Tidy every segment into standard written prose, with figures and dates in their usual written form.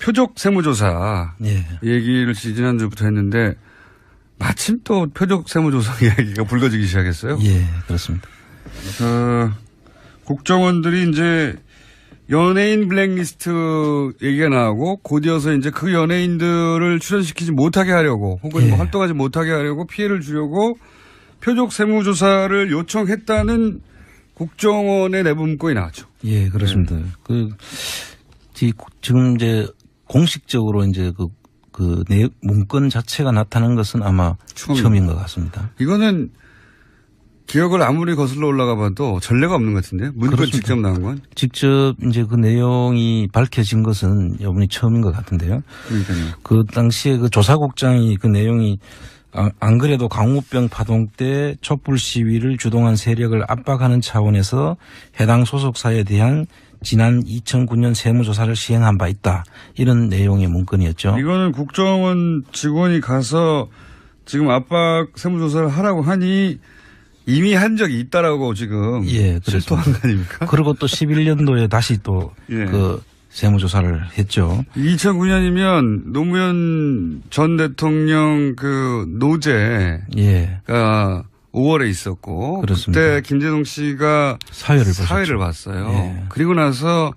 표적 세무조사 예. 얘기를 지난주부터 했는데 마침 또 표적 세무조사 이야기가 불거지기 시작했어요. 예, 그렇습니다. 국정원들이 이제 연예인 블랙리스트 얘기가 나오고 곧이어서 이제 그 연예인들을 출연시키지 못하게 하려고 혹은 예. 뭐 활동하지 못하게 하려고 피해를 주려고 표적 세무조사를 요청했다는 국정원의 내부 문건이 나왔죠. 예, 그렇습니다. 지금 이제 공식적으로 이제 문건 자체가 나타난 것은 아마 처음인 것 같습니다. 이거는 기억을 아무리 거슬러 올라가 봐도 전례가 없는 것 같은데 문건 그렇습니다. 직접 나온 건? 직접 이제 그 내용이 밝혀진 것은 이번이 처음인 것 같은데요. 그러니까요. 그 당시에 그 조사국장이 그 내용이 안 그래도 강우병 파동 때 촛불 시위를 주동한 세력을 압박하는 차원에서 해당 소속사에 대한 지난 2009년 세무조사를 시행한 바 있다. 이런 내용의 문건이었죠. 이거는 국정원 직원이 가서 지금 압박 세무조사를 하라고 하니 이미 한 적이 있다라고 지금 예, 실토한 거 아닙니까? 그리고 또 11년도에 다시 또 예. 그 세무조사를 했죠. 2009년이면 노무현 전 대통령 그 노제가 예. 5월에 있었고 그렇습니다. 그때 김재동 씨가 사회를 봤어요. 예. 그리고 나서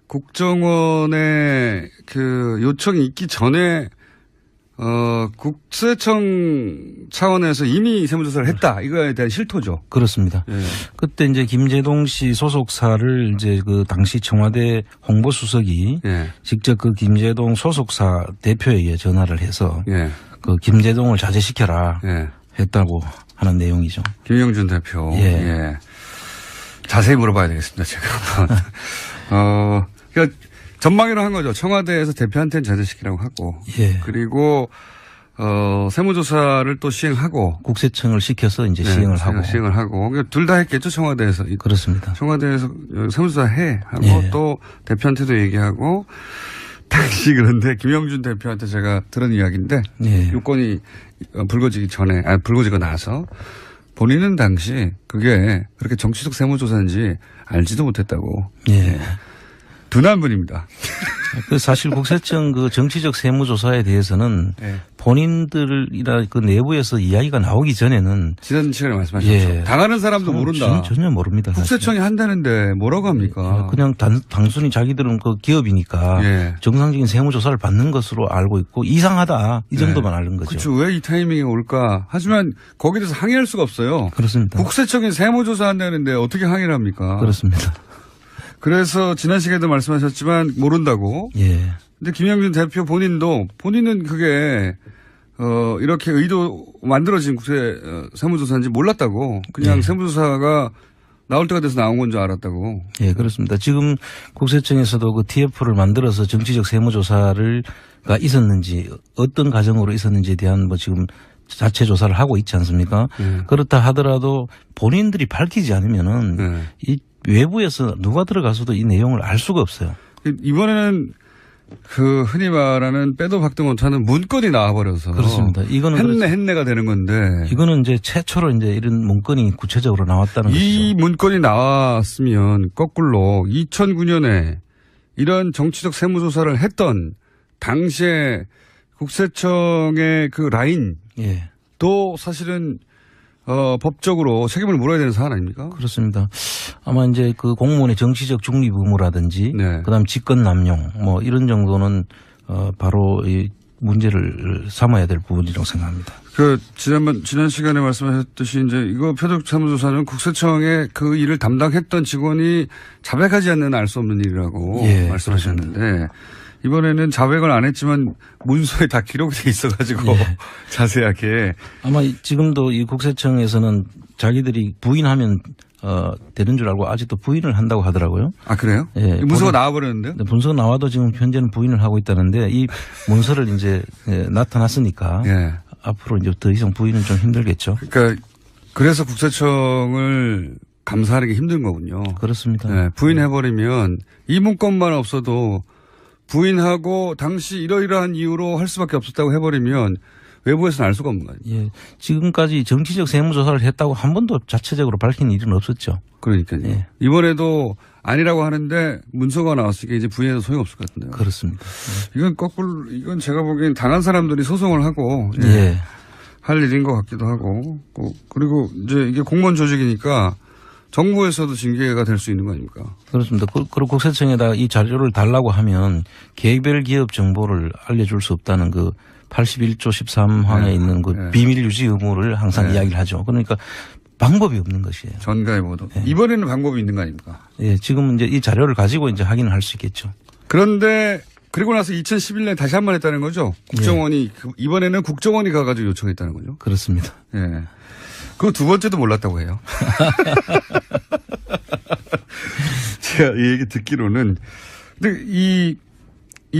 국정원의 그 요청이 있기 전에 국세청 차원에서 이미 세무조사를 했다. 이거에 대한 실토죠. 그렇습니다. 예. 그때 이제 김재동 씨 소속사를 이제 그 당시 청와대 홍보수석이 예. 직접 그 김재동 소속사 대표에게 전화를 해서 예. 그 김재동을 자제시켜라 예. 했다고 하는 내용이죠. 김영준 대표. 예. 예. 자세히 물어봐야 되겠습니다. 제가 한번. 그러니까 전망으로 한 거죠. 청와대에서 대표한테는 자제시키라고 하고. 예. 그리고 세무조사를 또 시행하고. 국세청을 시켜서 이제 시행을 하고. 시행을 하고. 그러니까 둘 다 했겠죠. 청와대에서. 그렇습니다. 청와대에서 세무조사 해 하고 예. 또 대표한테도 얘기하고. 당시 그런데 김영준 대표한테 제가 들은 이야기인데. 예. 요건이 불거지기 전에, 불거지고 나서 본인은 당시 그게 그렇게 정치적 세무조사인지 알지도 못했다고. 예. 둔한 분입니다. 그 사실 국세청 그 정치적 세무조사에 대해서는 네. 본인들이나 그 내부에서 이야기가 나오기 전에는 지난 시간에 말씀하셨죠. 예. 당하는 사람도 모른다. 전혀 모릅니다. 사실. 국세청이 한다는데 뭐라고 합니까? 그냥 단순히 자기들은 그 기업이니까 예. 정상적인 세무조사를 받는 것으로 알고 있고 이상하다 이 정도만 아는 거죠. 그렇죠. 왜 이 타이밍에 올까? 하지만 거기에 대해서 항의할 수가 없어요. 그렇습니다. 국세청이 세무조사 한다는데 어떻게 항의를 합니까? 그렇습니다. 그래서 지난 시간에도 말씀하셨지만 모른다고. 예. 근데 김영준 대표 본인은 그게 이렇게 만들어진 세무조사인지 몰랐다고. 그냥 예. 세무조사가 나올 때가 돼서 나온 건 줄 알았다고. 예, 그렇습니다. 지금 국세청에서도 그 TF를 만들어서 정치적 세무조사가 있었는지 어떤 과정으로 있었는지에 대한 뭐 지금 자체 조사를 하고 있지 않습니까? 그렇다 하더라도 본인들이 밝히지 않으면은 이 외부에서 누가 들어가서도 이 내용을 알 수가 없어요. 이번에는 그 흔히 말하는 빼도 박도 못하는 문건이 나와버려서. 그렇습니다. 이거는 했네가 되는 건데. 이거는 이제 최초로 이제 이런 문건이 구체적으로 나왔다는 것이죠. 이 문건이 나왔으면 거꾸로 2009년에 이런 정치적 세무조사를 했던 당시에 국세청의 그 라인. 예. 또 사실은 법적으로 책임을 물어야 되는 사안 아닙니까? 그렇습니다. 아마 이제 그 공무원의 정치적 중립 의무라든지 네. 그다음 직권 남용 뭐 이런 정도는 바로 이 문제를 삼아야 될 부분이라고 생각합니다. 지난 시간에 말씀하셨듯이 이제 이거 표적 세무조사는 국세청의 그 일을 담당했던 직원이 자백하지 않는 알 수 없는 일이라고 예, 말씀하셨는데 이번에는 자백을 안 했지만 문서에 다 기록이 돼 있어가지고 예. 자세하게. 아마 지금도 이 국세청에서는 자기들이 부인하면 되는 줄 알고 아직도 부인을 한다고 하더라고요. 아, 그래요? 예. 문서가 나와버렸는데요? 네, 문서가 나와도 지금 현재는 부인을 하고 있다는데 이 문서를 이제 나타났으니까 예. 앞으로 이제 더 이상 부인은 좀 힘들겠죠. 그러니까 그래서 국세청을 감사하는 게 힘든 거군요. 그렇습니다. 네, 부인해버리면 이 문건만 없어도 부인하고 당시 이러이러한 이유로 할 수밖에 없었다고 해버리면 외부에서는 알 수가 없는 거 아니에요. 예. 지금까지 정치적 세무조사를 했다고 한 번도 자체적으로 밝힌 일은 없었죠. 그러니까요. 예. 이번에도 아니라고 하는데 문서가 나왔으니까 이제 부인해도 소용없을 것 같은데요. 그렇습니다. 이건 거꾸로, 이건 제가 보기엔 당한 사람들이 소송을 하고 예. 예. 할 일인 것 같기도 하고, 그리고 이제 이게 공무원 조직이니까 정부에서도 징계가 될 수 있는 거 아닙니까? 그렇습니다. 그리고 국세청에다 이 자료를 달라고 하면 개별 기업 정보를 알려줄 수 없다는 그 81조 13항에 네. 있는 그 네. 비밀 유지 의무를 항상 네. 이야기를 하죠. 그러니까 방법이 없는 것이에요. 전가의 모두. 네. 이번에는 방법이 있는 거 아닙니까? 예, 지금은 이제 이 자료를 가지고 이제 확인을 할 수 있겠죠. 그런데 그리고 나서 2011년에 다시 한 번 했다는 거죠? 국정원이, 이번에는 국정원이 가가지고 요청했다는 거죠? 그렇습니다. 예. 그거 두 번째도 몰랐다고 해요. 제가 이 얘기 듣기로는. 근데 이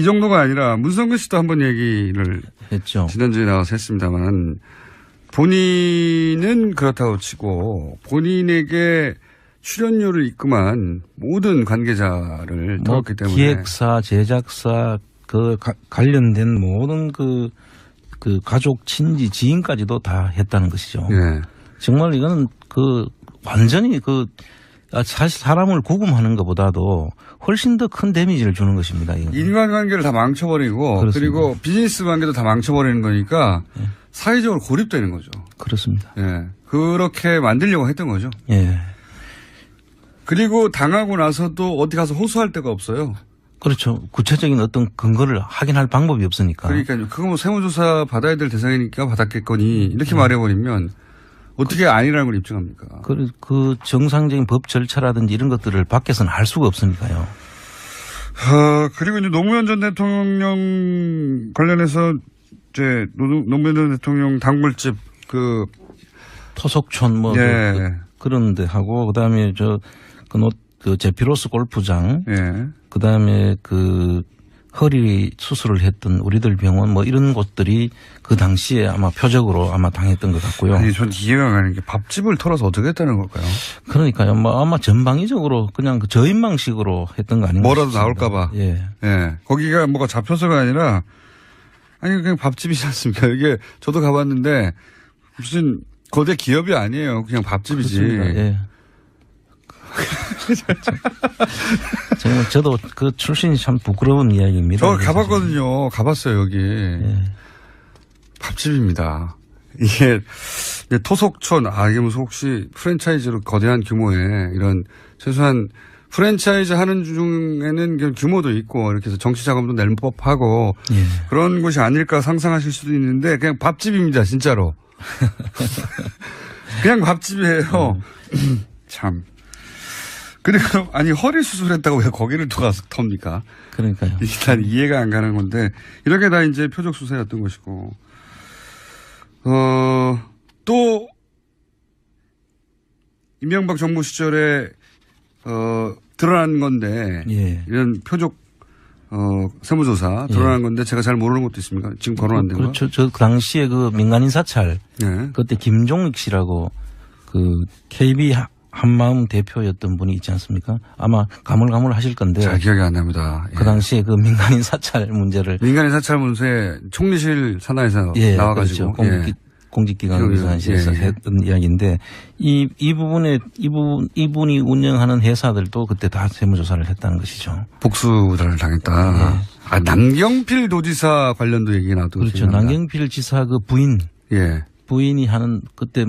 정도가 아니라 문성근 씨도 한번 얘기를 했죠. 지난주에 나와서 했습니다만 본인은 그렇다고 치고 본인에게 출연료를 입금한 모든 관계자를 털었기 때문에. 기획사, 제작사, 관련된 모든 그 가족, 친지, 지인까지도 다 했다는 것이죠. 예. 정말 이거는 완전히 사실 사람을 구금하는 것보다도 훨씬 더 큰 데미지를 주는 것입니다. 이건. 인간관계를 다 망쳐버리고 그렇습니다. 그리고 비즈니스 관계도 다 망쳐버리는 거니까 예. 사회적으로 고립되는 거죠. 그렇습니다. 예. 그렇게 만들려고 했던 거죠. 예. 그리고 당하고 나서도 어디 가서 호소할 데가 없어요. 그렇죠. 구체적인 어떤 근거를 확인할 방법이 없으니까. 그러니까요. 그거 뭐 세무조사 받아야 될 대상이니까 받았겠거니 이렇게 말해버리면 어떻게 아니라는 걸 입증합니까? 그 정상적인 법 절차라든지 이런 것들을 밖에서는 알 수가 없으니까요. 그리고 이제 노무현 전 대통령 관련해서 이제 노무현 전 대통령 단골집 토속촌 예. 그런 데 하고 그다음에 제피로스 골프장 예. 그다음에 허리 수술을 했던 우리들 병원 이런 곳들이 그 당시에 아마 표적으로 아마 당했던 것 같고요. 아니, 전 이해가 안 가는 게 밥집을 털어서 어떻게 했다는 걸까요? 그러니까요. 아마 전방위적으로 그냥 저인망식으로 했던 거 아닌가 뭐라도 싶습니다. 나올까봐. 예. 예. 거기가 뭐가 잡혀서가 아니라 아니 그냥 밥집이지 않습니까? 이게 저도 가봤는데 무슨 거대 기업이 아니에요. 그냥 밥집이지. 그렇습니다. 예. 정말 저도 그 출신이 참 부끄러운 이야기입니다. 저 가봤거든요. 가봤어요 여기. 예. 밥집입니다. 이게 토속촌 이게 무슨 혹시 프랜차이즈로 거대한 규모의 이런 최소한 프랜차이즈 하는 중에는 규모도 있고 이렇게 해서 정치 자금도 낼 법하고 예. 그런 곳이 아닐까 상상하실 수도 있는데 그냥 밥집입니다 진짜로. 그냥 밥집이에요. 참. 그리고 아니 허리 수술했다고 왜 거기를 또 가서 텁니까? 그러니까요. 일단 이해가 안 가는 건데 이렇게 다 이제 표적 수사였던 것이고 또 이명박 정부 시절에 드러난 건데 예. 이런 표적 세무조사 드러난 건데 제가 잘 모르는 것도 있습니까? 지금 거론한 데가? 그렇죠. 그 당시에 민간인 사찰 네. 그때 김종익 씨라고 KB 한마음 대표였던 분이 있지 않습니까? 아마 가물가물하실 건데. 잘 기억이 안 납니다. 예. 그 당시에 민간인 사찰 문제를. 민간인 사찰 문서에 총리실 산하에서 예, 나와가지고. 그렇죠. 공직기관에서 했던 이야기인데 이분이 운영하는 회사들도 그때 다 세무조사를 했다는 것이죠. 복수를 당했다. 예. 남경필 도지사 관련도 얘기 나도. 그렇죠. 남경필 지사 부인. 예. 부인이 하는 그때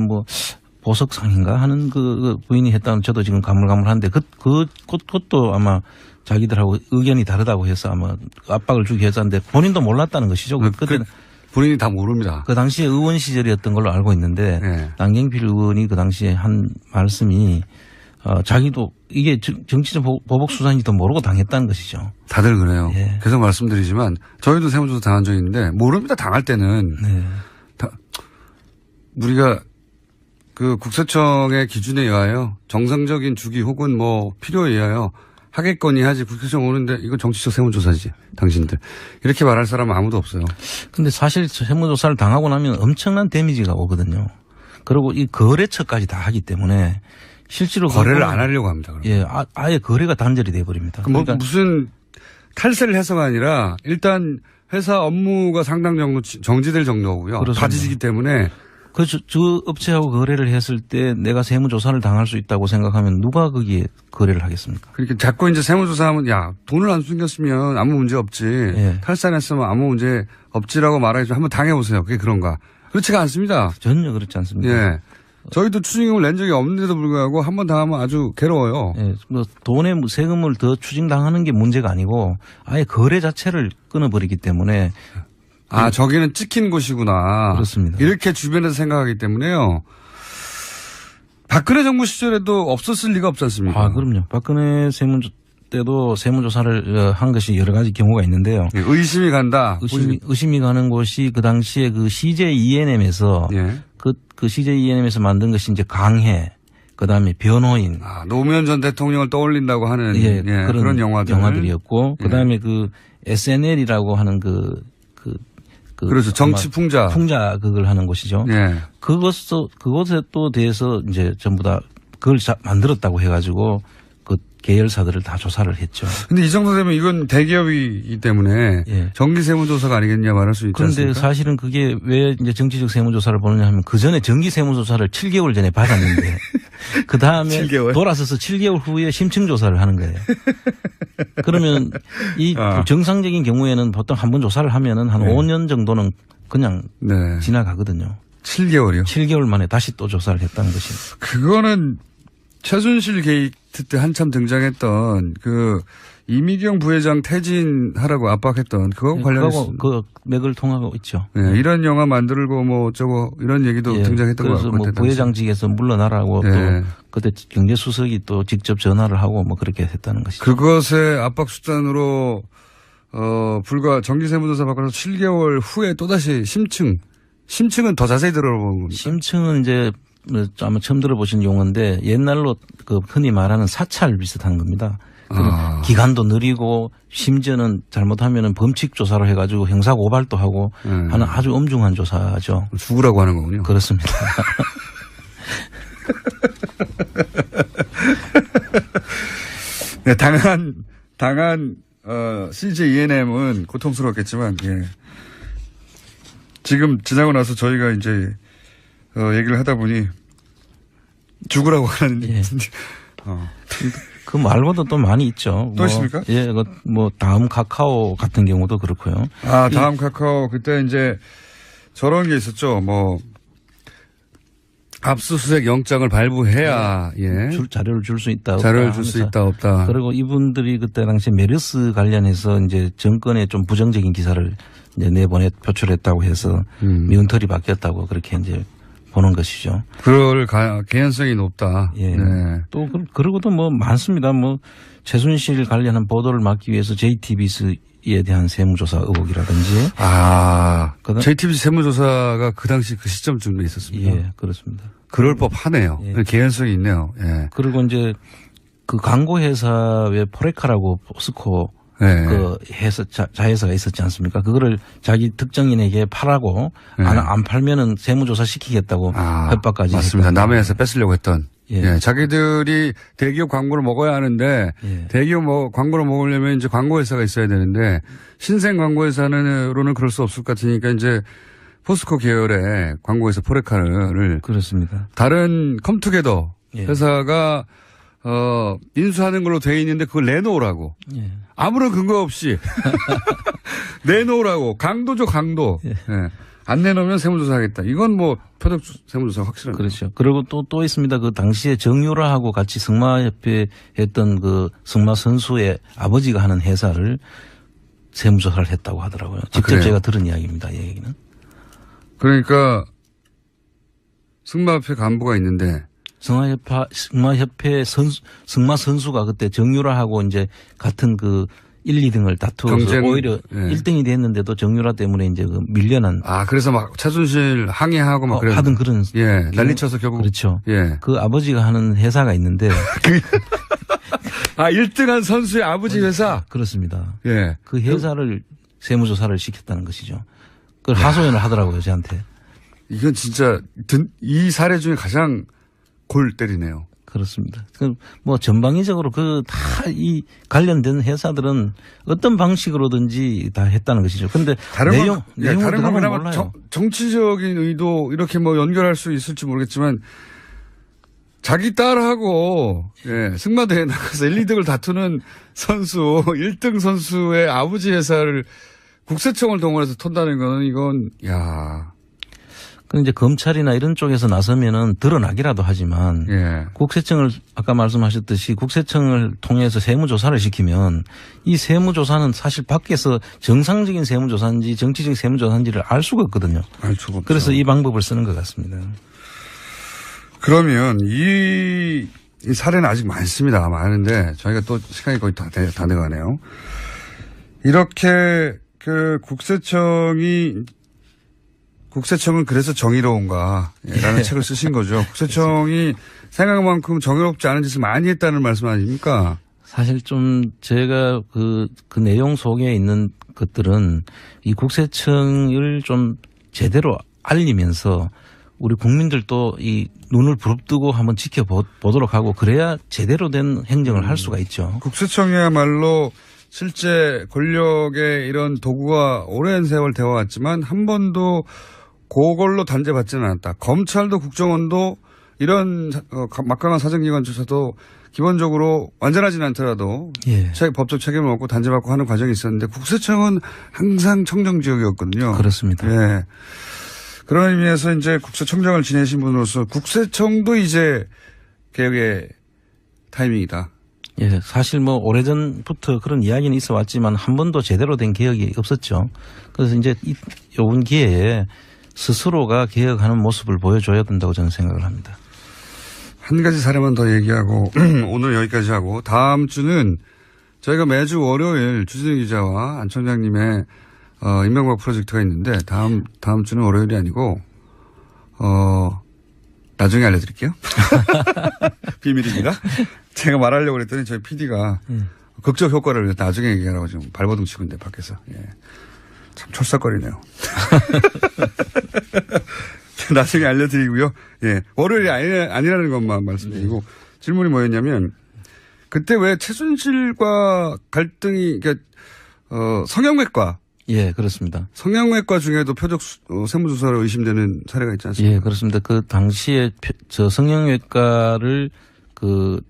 보석상인가 하는 그 부인이 했다는 저도 지금 가물가물한데 그것도 아마 자기들하고 의견이 다르다고 해서 아마 압박을 주기 했었는데 본인도 몰랐다는 것이죠. 그때는 본인이 다 모릅니다. 그 당시에 의원 시절이었던 걸로 알고 있는데 네. 남경필 의원이 그 당시에 한 말씀이 자기도 이게 정치적 보복 수사인지도 모르고 당했다는 것이죠. 다들 그래요. 예. 계속 말씀드리지만 저희도 세무조사 당한 적이 있는데 모릅니다. 당할 때는. 네. 우리가 국세청의 기준에 의하여 정상적인 주기 혹은 필요에 의하여 하겠거니 하지 국세청 오는데 이건 정치적 세무조사지 당신들 이렇게 말할 사람은 아무도 없어요. 근데 사실 세무조사를 당하고 나면 엄청난 데미지가 오거든요. 그리고 이 거래처까지 다 하기 때문에 실제로 거래를 안 하려고 합니다. 그러면. 예, 아예 거래가 단절이 돼 버립니다. 그러니까 무슨 탈세를 해서가 아니라 일단 회사 업무가 상당 정도 정지될 정도고요. 그렇습니다. 다지기 때문에. 그래서 저 업체하고 거래를 했을 때 내가 세무조사를 당할 수 있다고 생각하면 누가 거기에 거래를 하겠습니까? 그러니까 자꾸 이제 세무조사하면 야 돈을 안 숨겼으면 아무 문제 없지. 예. 탈산했으면 아무 문제 없지라고 말하지 한번 당해보세요. 그게 그런가. 그렇지가 않습니다. 전혀 그렇지 않습니다. 예. 저희도 추징금을 낸 적이 없는데도 불구하고 한번 당하면 아주 괴로워요. 예, 뭐 돈의 세금을 더 추징당하는 게 문제가 아니고 아예 거래 자체를 끊어버리기 때문에 아, 저기는 찍힌 곳이구나. 그렇습니다. 이렇게 주변에서 생각하기 때문에요. 박근혜 정부 시절에도 없었을 리가 없지 않습니까? 아, 그럼요. 박근혜 때도 세무조사를 한 것이 여러 가지 경우가 있는데요. 예, 의심이 간다. 의심이 가는 곳이 그 당시에 그 CJ ENM에서 예. 그 CJ ENM에서 만든 것이 이제 강해, 그 다음에 변호인. 아, 노무현 전 대통령을 떠올린다고 하는 예, 그런 영화들이었고, 그 다음에 그 SNL이라고 하는 그렇죠. 정치 풍자. 풍자 그걸 하는 곳이죠. 예. 그것에 또 대해서 이제 전부 다 그걸 만들었다고 해가지고 그 계열사들을 다 조사를 했죠. 근데 이 정도 되면 이건 대기업이기 때문에 예. 정기 세무조사가 아니겠냐 말할 수 있지 그런데 않습니까? 사실은 그게 왜 이제 정치적 세무조사를 보느냐 하면 그 전에 정기 세무조사를 7개월 전에 받았는데 그 다음에 7개월? 돌아서서 7개월 후에 심층조사를 하는 거예요. 그러면 이 정상적인 경우에는 보통 한 번 조사를 하면은 한 5년 정도는 그냥 네. 지나가거든요. 7개월이요? 7개월 만에 다시 또 조사를 했다는 것이. 그거는 최순실 게이트 때 한참 등장했던 그 이미경 부회장 퇴진하라고 압박했던 그거 관련해서 그 맥을 통하고 있죠. 네, 이런 영화 만들고 뭐 어쩌고 이런 얘기도 등장했던 것 그래서 같고. 뭐 부회장직에서 물러나라고 예. 또 그때 경제수석이 또 직접 전화를 하고 뭐 그렇게 했다는 것이죠. 그것의 압박 수단으로 불과 정기세무조사 받고 나서 7개월 후에 또다시 심층은 더 자세히 들어보는 겁니다. 심층은 이제 아마 처음 들어보신 용어인데 옛날로 그 흔히 말하는 사찰 비슷한 겁니다. 기간도 느리고 심지어는 잘못하면은 범칙 조사로 해가지고 형사 고발도 하고 하는 아주 엄중한 조사죠. 죽으라고 하는 거군요. 그렇습니다. 네, 당한 CJ ENM은 고통스럽겠지만 예. 지금 지나고 나서 저희가 이제 얘기를 하다 보니 죽으라고 하는 예. 그 말보다 또 많이 있죠. 또 있습니까? 예, 뭐 다음 카카오 같은 경우도 그렇고요. 아, 다음 카카오 그때 이제 저런 게 있었죠. 뭐 압수수색 영장을 발부해야 예. 자료를 줄 수 있다. 자료를 줄 수 있다 없다. 그리고 이분들이 그때 당시 메르스 관련해서 이제 정권에 좀 부정적인 기사를 이제 내보내 표출했다고 해서 미운털이 바뀌었다고 그렇게 이제 보는 것이죠. 그럴 개연성이 높다. 예. 네. 또 그러고도 뭐 많습니다. 뭐 최순실 관련한 보도를 막기 위해서 JTBC에 대한 세무조사 의혹이라든지. 아, JTBC 세무조사가 그 당시 그 시점쯤에 있었습니다. 예, 그렇습니다. 그럴 법하네요. 예. 개연성이 있네요. 예. 그리고 이제 그 광고 회사 왜 포레카라고 포스코 네. 그 자회사가 있었지 않습니까? 그거를 자기 특정인에게 팔라고 네. 안 팔면은 세무조사 시키겠다고 협박까지. 맞습니다. 했던 남의 회사 뺏으려고 했던. 예. 예. 자기들이 대기업 광고를 먹어야 하는데 예. 대기업 광고를 먹으려면 이제 광고 회사가 있어야 되는데 신생 광고 회사로는 그럴 수 없을 것 같으니까 이제 포스코 계열의 광고 회사 포레카를 그렇습니다. 다른 컴투게더 예. 회사가 인수하는 걸로 돼 있는데 그걸 내놓으라고. 예. 아무런 근거 없이 내놓으라고. 강도죠, 강도. 예. 예. 안 내놓으면 세무조사 하겠다. 이건 뭐 표적 세무조사 확실한. 그렇죠. 그리고 또 있습니다. 그 당시에 정유라하고 같이 승마협회 했던 그 승마 선수의 아버지가 하는 회사를 세무조사를 했다고 하더라고요. 직접 제가 들은 이야기입니다. 이 얘기는. 그러니까 승마협회 간부가 있는데 승마협회 승마 선수가 그때 정유라하고 이제 같은 그 1, 2등을 다투어서 오히려 예. 1등이 됐는데도 정유라 때문에 이제 그 밀려난. 아, 그래서 막 최순실 항의하고 막 그랬는데. 하던 그런. 예, 난리쳐서 결국. 그렇죠. 예. 그 아버지가 하는 회사가 있는데. 아, 1등한 선수의 아버지 회사? 그렇습니다. 예. 그 회사를 세무조사를 시켰다는 것이죠. 그걸 하소연을 하더라고요, 저한테. 이건 진짜 이 사례 중에 가장 골 때리네요. 그렇습니다. 뭐 전방위적으로 다 이 관련된 회사들은 어떤 방식으로든지 다 했다는 것이죠. 그런데 내용을 다른 건 그나마 몰라요. 정치적인 의도 이렇게 뭐 연결할 수 있을지 모르겠지만 자기 딸하고 승마대회에 나가서 1, 2등을 다투는 선수 1등 선수의 아버지 회사를 국세청을 동원해서 턴다는 거는 이건 이제 검찰이나 이런 쪽에서 나서면은 드러나기라도 하지만 국세청을 아까 말씀하셨듯이 국세청을 통해서 세무조사를 시키면 이 세무조사는 사실 밖에서 정상적인 세무조사인지 정치적 세무조사인지를 알 수가 없거든요. 알 수가 없죠. 그래서 이 방법을 쓰는 것 같습니다. 그러면 이 사례는 아직 많습니다. 많은데 저희가 또 시간이 거의 다 돼가네요. 이렇게 국세청은 그래서 정의로운가 라는 책을 쓰신 거죠. 국세청이 생각만큼 정의롭지 않은 짓을 많이 했다는 말씀 아닙니까? 사실 좀 제가 그 내용 속에 있는 것들은 이 국세청을 좀 제대로 알리면서 우리 국민들도 이 눈을 부릅뜨고 한번 지켜보도록 하고 그래야 제대로 된 행정을 할 수가 있죠. 국세청이야말로 실제 권력의 이런 도구가 오랜 세월 되어왔지만 한 번도 그걸로 단죄받지는 않았다. 검찰도 국정원도 이런 막강한 사정기관조차도 기본적으로 완전하지는 않더라도 법적 책임을 얻고 단죄받고 하는 과정이 있었는데 국세청은 항상 청정지역이었거든요. 그렇습니다. 그런 의미에서 이제 국세청장을 지내신 분으로서 국세청도 이제 개혁의 타이밍이다. 사실 뭐 오래전부터 그런 이야기는 있어 왔지만 한 번도 제대로 된 개혁이 없었죠. 그래서 이제 이번 기회에 스스로가 개혁하는 모습을 보여줘야 된다고 저는 생각을 합니다. 한 가지 사례만 더 얘기하고 오늘 여기까지 하고 다음 주는 저희가 매주 월요일 주진우 기자와 안 청장님의 인명과학 프로젝트가 있는데 다음 주는 월요일이 아니고 나중에 알려드릴게요. 비밀입니다. 제가 말하려고 그랬더니 저희 PD가 극적 효과를 나중에 얘기하라고 지금 발버둥 치고 있는데 밖에서. 참 촐싹거리네요. 나중에 알려드리고요. 월요일이 아니라는 것만 말씀드리고 질문이 뭐였냐면 그때 왜 최순실과 갈등이 성형외과. 그렇습니다. 성형외과 중에도 표적 세무조사로 의심되는 사례가 있지 않습니까? 그렇습니다. 그 당시에 성형외과를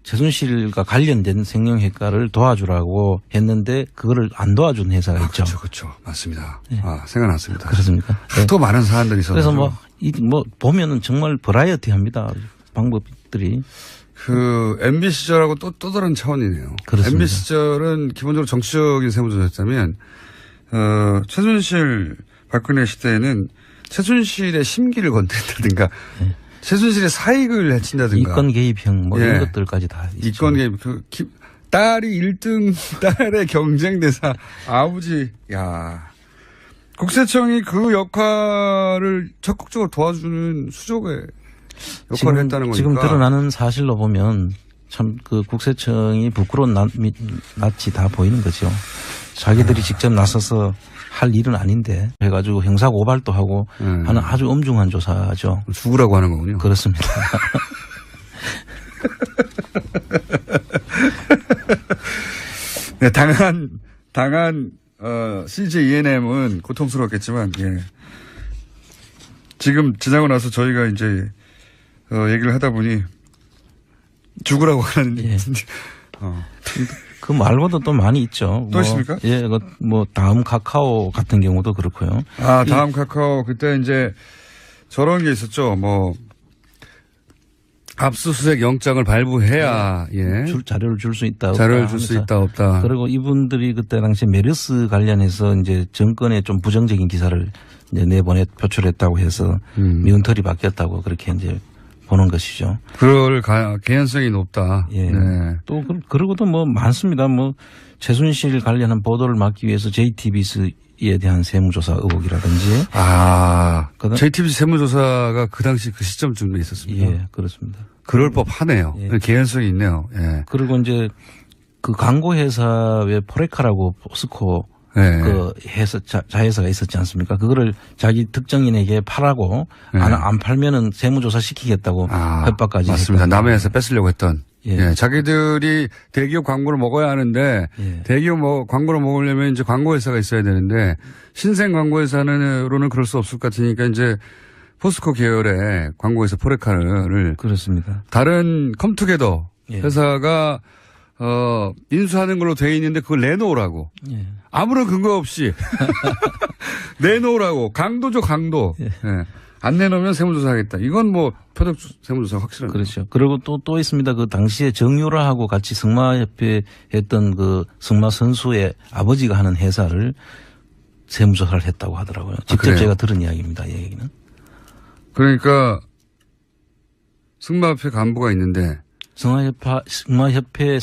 최순실과 관련된 성형외과를 도와주라고 했는데 그거를 안 도와준 회사가 있죠. 그렇죠. 맞습니다. 생각났습니다. 그렇습니까? 또 많은 사안들이 있어서. 그래서 보면은 정말 버라이어티합니다. 방법들이. MB 시절하고 또 다른 차원이네요. 그렇습니다. MB 시절은 기본적으로 정치적인 세무조사였다면 최순실 박근혜 시대에는 최순실의 심기를 건드린다든가 최순실의 사익을 해친다든가 이권 개입형 이런 것들까지 다 있죠. 이권 개입 딸이 1등 딸의 경쟁 대사 아버지 국세청이 그 역할을 적극적으로 도와주는 수족의 역할을 했다는 거니까 지금 드러나는 사실로 보면 참 국세청이 부끄러운 낯이 다 보이는 거죠. 자기들이 직접 나서서 할 일은 아닌데 해가지고 형사 고발도 하고 하는 아주 엄중한 조사죠. 죽으라고 하는 거군요. 그렇습니다. 당한 CJ ENM은 고통스러웠겠지만 지금 지나고 나서 저희가 이제 얘기를 하다 보니 죽으라고 하는 그 말고도 또 많이 있죠. 또 있습니까? 다음 카카오 같은 경우도 그렇고요. 다음 카카오 그때 이제 저런 게 있었죠. 압수수색 영장을 발부해야 자료를 줄 수 있다. 자료를 줄 수 있다 없다. 그리고 이분들이 그때 당시 메르스 관련해서 이제 정권에 좀 부정적인 기사를 이제 표출했다고 해서 미운털이 바뀌었다고 그렇게 이제 보는 것이죠. 그럴 개연성이 높다. 또 그러고도 많습니다. 최순실 관련한 보도를 막기 위해서 JTBC에 대한 세무조사 의혹이라든지. JTBC 세무조사가 그 당시 그 시점쯤에 있었습니다. 그렇습니다. 그럴 법하네요. 개연성이 있네요. 그리고 이제 그 광고 회사의 포레카라고 포스코 네. 그 회사 자회사가 있었지 않습니까? 그거를 자기 특정인에게 팔라고 네. 안 팔면은 세무조사 시키겠다고 협박까지 맞습니다. 했거든요. 남의 회사 뺏으려고 했던. 예. 예. 자기들이 대기업 광고를 먹어야 하는데 예. 대기업 광고를 먹으려면 이제 광고회사가 있어야 되는데 신생 광고회사로는 그럴 수 없을 것 같으니까 이제 포스코 계열의 광고회사 포레카를 그렇습니다. 다른 컴투게더 예. 회사가 인수하는 걸로 돼 있는데 그걸 내놓으라고. 예. 아무런 근거 없이 내놓으라고. 강도죠, 강도. 예. 예. 안 내놓으면 세무조사하겠다. 이건 뭐 표적 세무조사 확실한. 그렇죠. 그리고 또 있습니다. 그 당시에 정유라하고 같이 승마협회 했던 그 승마 선수의 아버지가 하는 회사를 세무조사를 했다고 하더라고요. 직접 그래요? 제가 들은 이야기입니다. 이 얘기는. 그러니까 승마협회 간부가 있는데 승마협회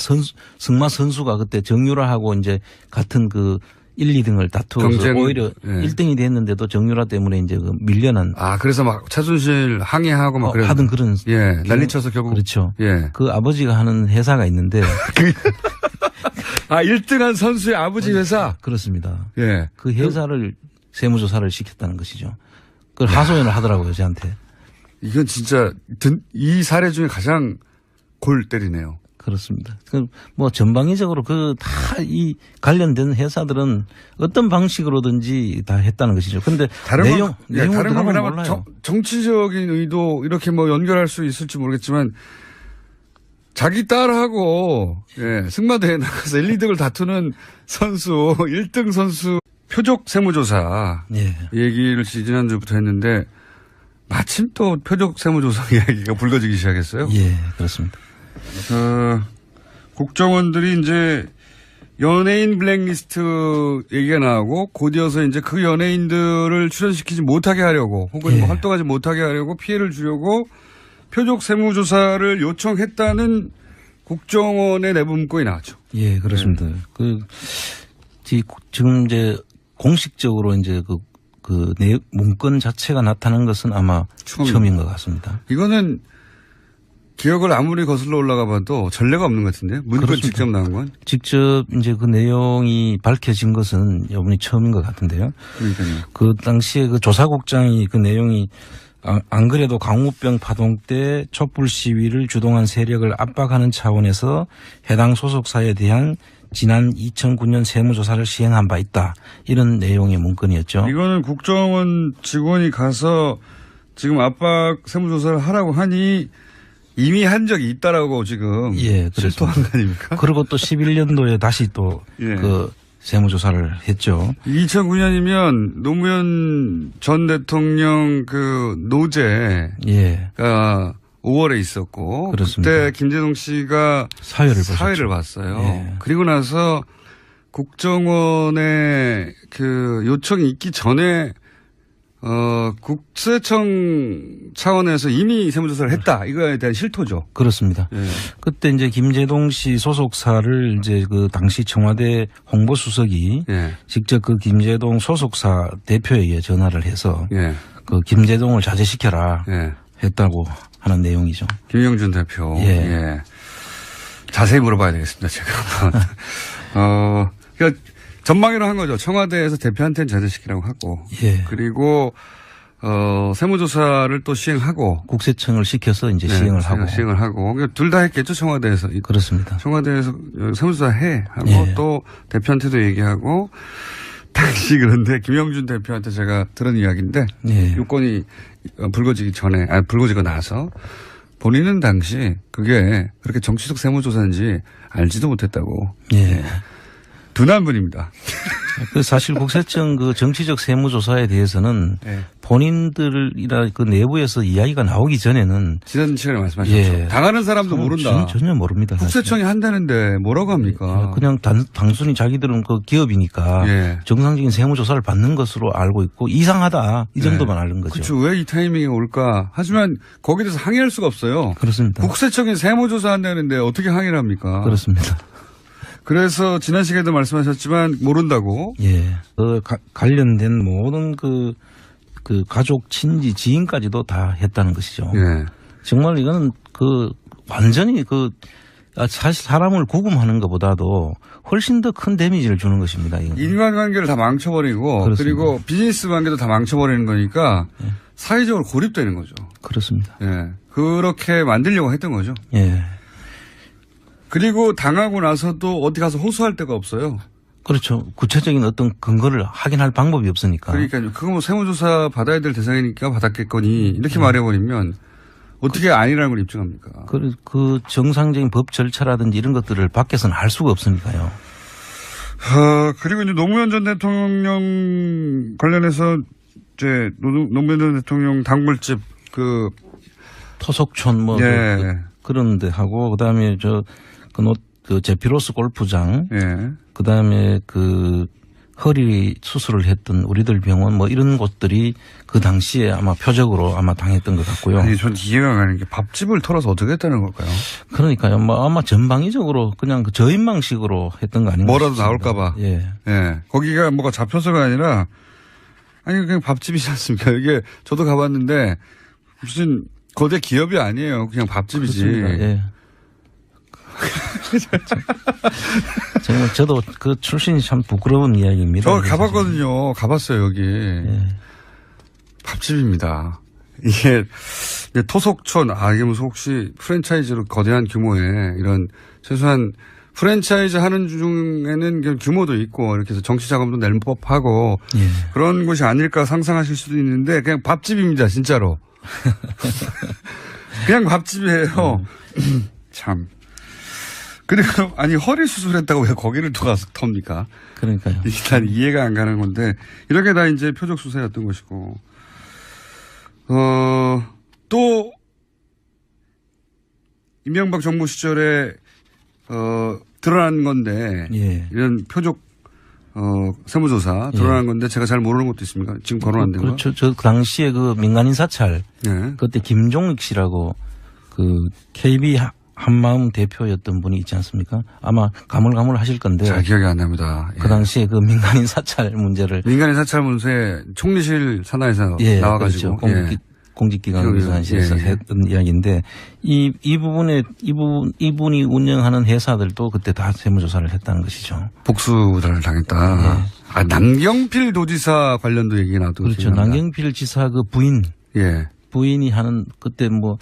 승마 선수가 그때 정유라하고 이제 같은 그 1, 2등을 다투어서 경쟁, 오히려 예. 1등이 됐는데도 정유라 때문에 이제 그 밀려난 그래서 막 차순실 항의하고 막 그랬 하던 그런 예, 난리쳐서 결국 그렇죠. 예. 그 아버지가 하는 회사가 있는데 1등한 선수의 아버지 회사. 그렇습니다. 예. 그 회사를 세무조사를 시켰다는 것이죠. 그걸 하소연을 하더라고요, 저한테. 이건 진짜 이 사례 중에 가장 골 때리네요. 그렇습니다. 뭐 전방위적으로 다 이 관련된 회사들은 어떤 방식으로든지 다 했다는 것이죠. 그런데 내용을 다른 건 그나마 몰라요. 정치적인 의도 이렇게 뭐 연결할 수 있을지 모르겠지만 자기 딸하고 승마대회 나가서 1, 2등을 다투는 선수 1등 선수 표적 세무조사 예. 얘기를 지난주부터 했는데 마침 또 표적 세무조사 이야기가 불거지기 시작했어요. 예, 그렇습니다. 국정원들이 이제 연예인 블랙리스트 얘기가 나오고 곧이어서 이제 그 연예인들을 출연시키지 못하게 하려고 혹은 예. 뭐 활동하지 못하게 하려고 피해를 주려고 표적 세무조사를 요청했다는 국정원의 내부 문건이 나왔죠. 예, 그렇습니다. 지금 이제 공식적으로 이제 문건 자체가 나타난 것은 아마 처음인 것 같습니다. 이거는 기억을 아무리 거슬러 올라가 봐도 전례가 없는 것 같은데요. 문건 그렇습니다. 직접 나온 건. 직접 이제 그 내용이 밝혀진 것은 이번이 처음인 것 같은데요. 그러니까요. 그 당시에 그 조사국장이 그 내용이 안 그래도 강우병 파동 때 촛불 시위를 주동한 세력을 압박하는 차원에서 해당 소속사에 대한 지난 2009년 세무조사를 시행한 바 있다. 이런 내용의 문건이었죠. 이거는 국정원 직원이 가서 지금 압박 세무조사를 하라고 하니 이미 한 적이 있다라고 지금 실토한 거 아닙니까? 그리고 또 11년도에 다시 또 그 세무조사를 했죠. 2009년이면 노무현 전 대통령 그 노제가 5월에 있었고 그렇습니다. 그때 김재동 씨가 사회를 봤어요. 예. 그리고 나서 국정원의 그 요청이 있기 전에 국세청 차원에서 이미 세무조사를 했다. 이거에 대한 실토죠. 그렇습니다. 예. 그때 이제 김재동 씨 소속사를 이제 그 당시 청와대 홍보수석이 직접 그 김재동 소속사 대표에게 전화를 해서 그 김재동을 자제시켜라 했다고 하는 내용이죠. 김영준 대표. 예. 자세히 물어봐야 되겠습니다. 제가. 그러니까 전망으로 한 거죠. 청와대에서 대표한테는 자제시키라고 하고. 그리고, 세무조사를 또 시행하고. 국세청을 시켜서 이제 시행을 하고. 그러니까 둘 다 했겠죠. 청와대에서. 그렇습니다. 청와대에서 세무조사 해. 하고 또 대표한테도 얘기하고. 당시 그런데 김영준 대표한테 제가 들은 이야기인데. 요건이 불거지기 전에, 불거지고 나서. 본인은 당시 그게 그렇게 정치적 세무조사인지 알지도 못했다고. 둔한 분입니다. 그 사실 국세청 그 정치적 세무조사에 대해서는 본인들이나 그 내부에서 이야기가 나오기 전에는 지난 시간에 말씀하셨죠. 당하는 사람도 모른다. 전혀 모릅니다. 국세청이 한다는데 뭐라고 합니까? 그냥 단순히 자기들은 그 기업이니까 정상적인 세무조사를 받는 것으로 알고 있고 이상하다 이 정도만 아는 거죠. 그렇죠. 왜 이 타이밍에 올까? 하지만 거기에 대해서 항의할 수가 없어요. 그렇습니다. 국세청이 세무조사 한다는데 어떻게 항의를 합니까? 그렇습니다. 그래서 지난 시간에도 말씀하셨지만 모른다고. 관련된 모든 그 가족, 친지, 지인까지도 다 했다는 것이죠. 정말 이거는 완전히 사실 사람을 구금하는 것보다도 훨씬 더 큰 데미지를 주는 것입니다. 이건. 인간관계를 다 망쳐버리고 그렇습니다. 그리고 비즈니스 관계도 다 망쳐버리는 거니까 사회적으로 고립되는 거죠. 그렇습니다. 예. 그렇게 만들려고 했던 거죠. 예. 그리고 당하고 나서도 어디 가서 호소할 데가 없어요. 그렇죠. 구체적인 어떤 근거를 확인할 방법이 없으니까. 그러니까요. 그거 뭐 세무조사 받아야 될 대상이니까 받았겠거니 이렇게 말해버리면 어떻게 아니라는 걸 입증합니까? 그 정상적인 법 절차라든지 이런 것들을 밖에서는 알 수가 없으니까요. 그리고 이제 노무현 전 대통령 관련해서 이제 노무현 전 대통령 단골집 토속촌 뭐 예. 그런 데 하고 그다음에 그 제피로스 골프장 예. 그다음에 그 허리 수술을 했던 우리들 병원 뭐 이런 곳들이 그 당시에 아마 표적으로 아마 당했던 것 같고요. 아니, 전 이해가 안 가는 게 밥집을 털어서 어떻게 했다는 걸까요? 그러니까요. 뭐 아마 전방위적으로 그냥 그 저인망식으로 했던 거 아닌가 뭐라도 싶습니다. 나올까봐. 예. 예. 거기가 뭐가 잡혀서가 아니라 아니 그냥 밥집이지 않습니까? 이게 저도 가봤는데 무슨 거대 기업이 아니에요. 그냥 밥집이지. 그렇습니다. 예. 정말 저도 그 출신이 참 부끄러운 이야기입니다. 저 가봤거든요. 가봤어요 여기. 예. 밥집입니다. 이게 토속촌 이게 무슨 혹시 프랜차이즈로 거대한 규모의 이런 최소한 프랜차이즈 하는 중에는 규모도 있고 이렇게 해서 정치 자금도 낼 법하고 예. 그런 곳이 아닐까 상상하실 수도 있는데 그냥 밥집입니다 진짜로. 그냥 밥집이에요. 참. 그리고 아니 허리 수술했다고 왜 거기를 또 가서 텁니까? 그러니까요. 일단 이해가 안 가는 건데 이렇게 다 이제 표적 수사였던 것이고 또 이명박 정부 시절에 드러난 건데 예. 이런 표적 세무조사 드러난 건데 제가 잘 모르는 것도 있습니까? 지금 거론한 데가? 그렇죠. 저 당시에 그 민간인 사찰 네. 그때 김종익 씨라고 그 KB 한마음 대표였던 분이 있지 않습니까? 아마 가물가물하실 건데. 잘 기억이 안 납니다. 예. 그 당시에 그 민간인 사찰 문제를. 민간인 사찰 문제 총리실 산하에서 예, 나와가지고. 그렇죠. 공직기관에서 예. 했던 이야기인데 이 부분에 이분이 운영하는 회사들도 그때 다 세무조사를 했다는 것이죠. 복수를 당했다. 예. 남경필 도지사 관련도 얘기가 나도. 그렇죠. 남경필 지사 그 부인. 예. 부인이 하는 그때 뭐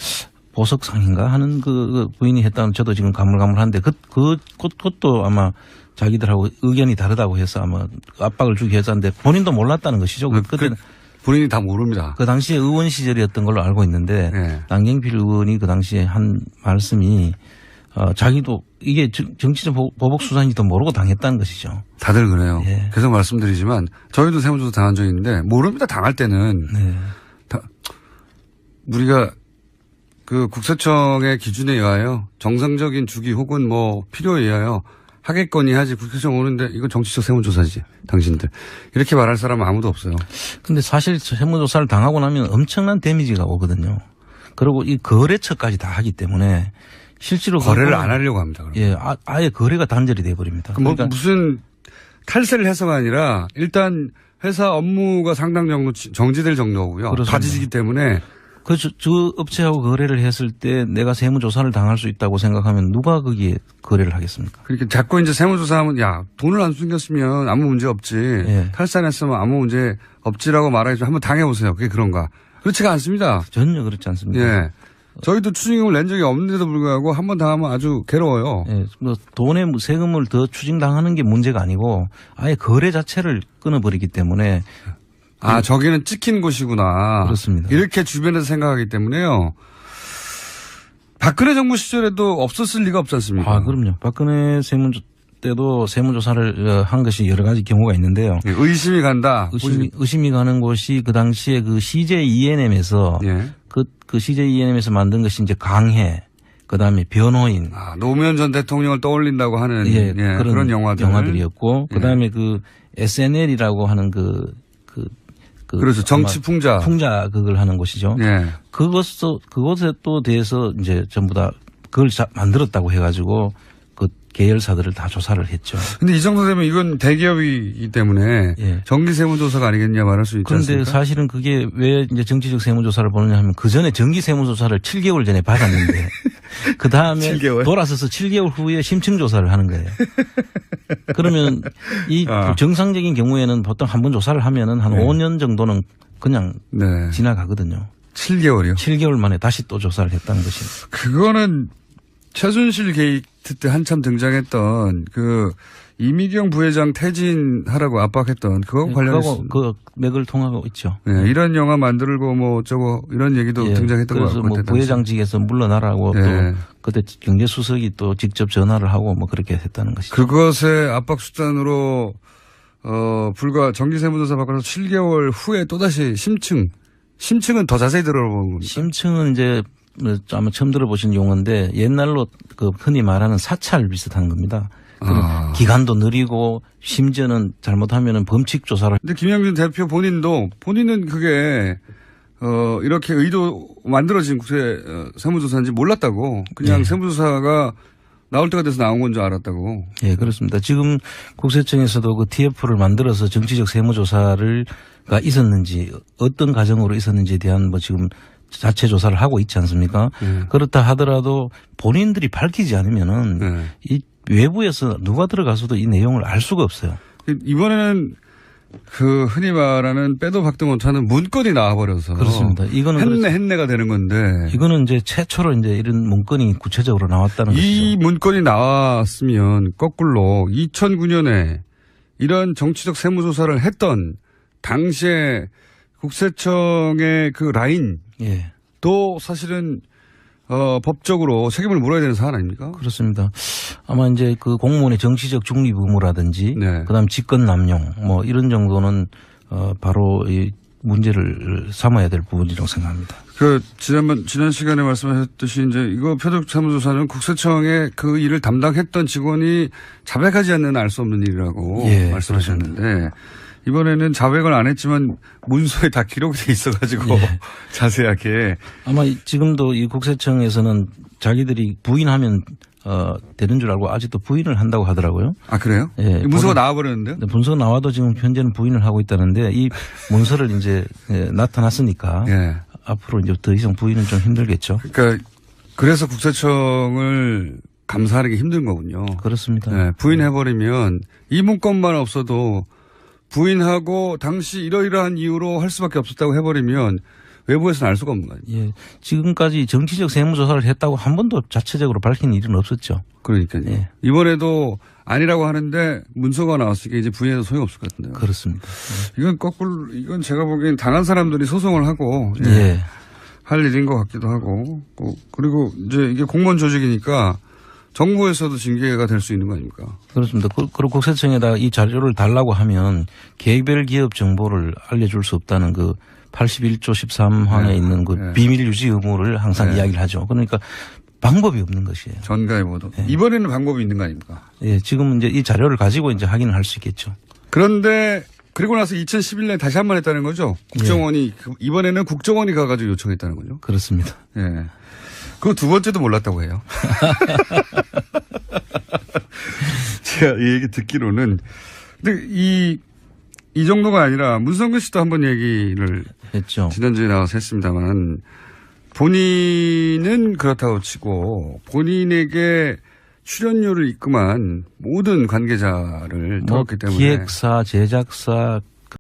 보석상인가 하는 그 부인이 했다는 저도 지금 가물가물한데 그것도 아마 자기들하고 의견이 다르다고 해서 아마 압박을 주기 해서 하는데 본인도 몰랐다는 것이죠. 그때는 본인이 다 모릅니다. 그 당시에 의원 시절이었던 걸로 알고 있는데 네. 남경필 의원이 그 당시에 한 말씀이 자기도 이게 정치적 보복 수사인지도 모르고 당했다는 것이죠. 다들 그래요. 예. 계속 말씀드리지만 저희도 세무조사 당한 적이 있는데 모릅니다. 당할 때는. 네. 우리가 그 국세청의 기준에 의하여 정상적인 주기 혹은 뭐 필요에 의하여 하겠거니 하지 국세청 오는데 이건 정치적 세무조사지 당신들 이렇게 말할 사람은 아무도 없어요. 근데 사실 세무조사를 당하고 나면 엄청난 데미지가 오거든요. 그리고 이 거래처까지 다 하기 때문에 실제로 거래를 안 하려고 합니다. 그러면. 예, 아예 거래가 단절이 돼 버립니다. 그러니까 무슨 탈세를 해서가 아니라 일단 회사 업무가 상당 정도 정지될 정도고요. 그렇습니다. 다지기 때문에 저 업체하고 거래를 했을 때 내가 세무조사를 당할 수 있다고 생각하면 누가 거기에 거래를 하겠습니까? 그러니까 자꾸 이제 세무조사하면 야 돈을 안 숨겼으면 아무 문제 없지. 예. 탈세 안 했으면 아무 문제 없지라고 말하지 한번 당해보세요. 그게 그런가. 그렇지가 않습니다. 전혀 그렇지 않습니다. 예. 저희도 추징금을 낸 적이 없는데도 불구하고 한 번 당하면 아주 괴로워요. 예, 뭐 돈의 세금을 더 추징당하는 게 문제가 아니고 아예 거래 자체를 끊어버리기 때문에 저기는 찍힌 곳이구나. 그렇습니다. 이렇게 주변에서 생각하기 때문에요. 박근혜 정부 시절에도 없었을 리가 없지 않습니까? 그럼요. 박근혜 때도 세무조사를 한 것이 여러 가지 경우가 있는데요. 예, 의심이 간다. 의심이 가는 곳이 그 당시에 그 CJ E&M에서 예. 그 CJ E&M에서 만든 것이 이제 강해, 그 다음에 변호인. 노무현 전 대통령을 떠올린다고 하는 예, 그런 영화들이었고, 그 다음에 그 SNL이라고 하는 그렇죠. 정치 풍자. 풍자 그걸 하는 곳이죠. 예. 그것에 또 대해서 이제 전부 다 그걸 만들었다고 해가지고 그 계열사들을 다 조사를 했죠. 근데 이 정도 되면 이건 대기업이기 때문에 예. 정기 세무조사가 아니겠냐 말할 수 있지 그런데 않습니까? 사실은 그게 왜 이제 정치적 세무조사를 보느냐 하면 그 전에 정기 세무조사를 7개월 전에 받았는데 그 다음에 7개월? 돌아서서 7개월 후에 심층 조사를 하는 거예요. 그러면 이 정상적인 경우에는 보통 한 번 조사를 하면은 한 5년 정도는 그냥 네. 지나가거든요. 7개월이요? 7개월 만에 다시 또 조사를 했다는 것이. 그거는 최순실 게이트 때 한참 등장했던 그 이미경 부회장 퇴진하라고 압박했던 그거 관련해서 그 맥을 통하고 있죠. 네, 이런 영화 만들고 뭐 어쩌고 이런 얘기도 등장했던 것 그래서 같고 뭐 부회장직에서 물러나라고 또 그때 경제수석이 또 직접 전화를 하고 뭐 그렇게 했다는 것이죠. 그것의 압박 수단으로 불과 정기세무조사 받고서 7개월 후에 또다시 심층은 더 자세히 들어보는 겁니다. 심층은 이제 아마 처음 들어보신 용어인데 옛날로 그 흔히 말하는 사찰 비슷한 겁니다. 기간도 느리고 심지어는 잘못하면은 범칙 조사를. 근데 김영준 대표 본인은 그게 이렇게 의도 만들어진 국세 세무조사인지 몰랐다고 그냥 세무조사가 나올 때가 돼서 나온 건 줄 알았다고. 예, 그렇습니다. 지금 국세청에서도 그 TF를 만들어서 정치적 세무조사가 있었는지 어떤 과정으로 있었는지에 대한 뭐 지금 자체 조사를 하고 있지 않습니까? 그렇다 하더라도 본인들이 밝히지 않으면은 이 외부에서 누가 들어가서도 이 내용을 알 수가 없어요. 이번에는 그 흔히 말하는 빼도 박도 못하는 문건이 나와버려서. 그렇습니다. 이거는 했네가 되는 건데. 이거는 이제 최초로 이제 이런 문건이 구체적으로 나왔다는 것이죠. 이 문건이 나왔으면 거꾸로 2009년에 이런 정치적 세무조사를 했던 당시에 국세청의 그 라인. 또 사실은 법적으로 책임을 물어야 되는 사안 아닙니까? 그렇습니다. 아마 이제 그 공무원의 정치적 중립 의무라든지 그다음 직권 남용 뭐 이런 정도는 바로 이 문제를 삼아야 될 부분이라고 생각합니다. 지난 시간에 말씀하셨듯이 이제 이거 표적 세무조사는 국세청의 그 일을 담당했던 직원이 자백하지 않는 알 수 없는 일이라고 말씀하셨는데 그렇습니다. 이번에는 자백을 안 했지만 문서에 다 기록이 돼 있어가지고 자세하게. 아마 지금도 이 국세청에서는 자기들이 부인하면 되는 줄 알고 아직도 부인을 한다고 하더라고요. 아 그래요? 예. 문서가 나와버렸는데요? 네, 문서가 나와도 지금 현재는 부인을 하고 있다는데 이 문서를 이제 나타났으니까 앞으로 이제 더 이상 부인은 좀 힘들겠죠. 그러니까 그래서 국세청을 감사하는 게 힘든 거군요. 그렇습니다. 네, 부인해버리면 이 문건만 없어도 부인하고 당시 이러이러한 이유로 할 수밖에 없었다고 해버리면 외부에서는 알 수가 없는 거예요. 예. 지금까지 정치적 세무조사를 했다고 한 번도 자체적으로 밝힌 일은 없었죠. 그러니까요. 이번에도 아니라고 하는데 문서가 나왔으니까 이제 부인해도 소용이 없을 것 같은데요. 그렇습니다. 이건 제가 보기엔 당한 사람들이 소송을 하고 할 일인 것 같기도 하고 그리고 이제 이게 공무원 조직이니까 정부에서도 징계가 될 수 있는 거 아닙니까? 그렇습니다. 그리고 국세청에다 이 자료를 달라고 하면 개별 기업 정보를 알려줄 수 없다는 그 81조 13항에 있는 그 비밀 유지 의무를 항상 이야기를 하죠. 그러니까 방법이 없는 것이에요. 전가해보도. 이번에는 방법이 있는 거 아닙니까? 예, 지금 이제 이 자료를 가지고 이제 확인을 할 수 있겠죠. 그런데 그리고 나서 2011년에 다시 한 번 했다는 거죠? 국정원이 이번에는 국정원이 가가지고 요청했다는 거죠? 그렇습니다. 예. 그거 두 번째도 몰랐다고 해요. 제가 이 얘기 듣기로는. 근데 이 정도가 아니라 문성근 씨도 한번 얘기를 했죠. 지난주에 나와서 했습니다만 본인은 그렇다고 치고 본인에게 출연료를 입금한 모든 관계자를 들었기 때문에 기획사, 제작사,